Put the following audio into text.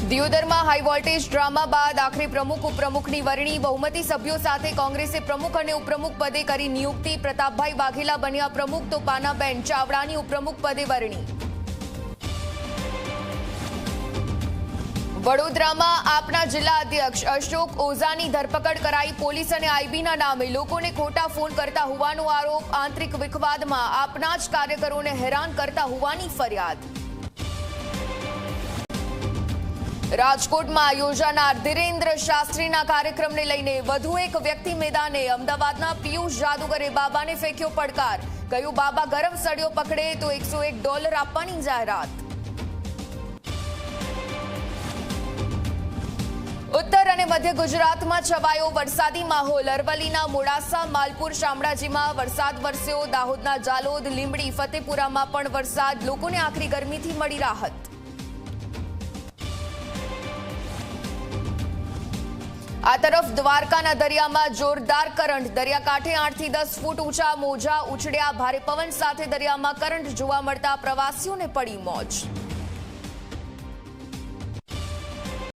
દિયોદરમાં high voltage drama બાદ આખરે પ્રમુખ ઉપપ્રમુખની વરણી બહુમતી સભ્યો સાથે કોંગ્રેસે પ્રમુખ અને ઉપપ્રમુખ પદે કરી નિયુક્તિ પ્રતાપભાઈ વાઘેલા બન્યા પ્રમુખ તો પાનાબેન ચાવડાની ઉપપ્રમુખ પદે વરણી। વડોદરામાં આપના જિલ્લા અધ્યક્ષ અશોક ઓઝાની ધરપકડ કરાઈ। પોલીસ અને આઈબીના નામે લોકોને ખોટા ફોન કરતા હોવાનો આરોપ। આંતરિક વિખવાદમાં આપના જ કાર્યકરોને હેરાન કરતા હોવાની ફરિયાદ। રાજકોટમાં યોજાનાર ધીરેન્દ્ર શાસ્ત્રીના કાર્યક્રમને લઈને વધુ એક વ્યક્તિ મેદાને। અમદાવાદના પિયુષ જાદુગરે બાબાને ફેંક્યો પડકાર। કહ્યું, બાબા ગરમ સળિયો પકડે તો $101 આપવાની જાહેરાત। ઉત્તર અને મધ્ય ગુજરાતમાં છવાયો વરસાદી માહોલ। અરવલ્લીના મોડાસા, માલપુર, શામળાજીમાં વરસાદ વરસ્યો। દાહોદના જાલોદ, લીંબડી, ફતેપુરામાં પણ વરસાદ। લોકોને આકરી ગરમીથી મળી રાહત। આ તરફ દ્વારકાના દરિયામાં જોરદાર કરંટ। દરિયાકાંઠે 8 થી 10 ફૂટ ઊંચા મોજા ઉછળ્યા। ભારે પવન સાથે દરિયામાં કરંટ જોવા મળતા પ્રવાસીઓને પડી મોજ।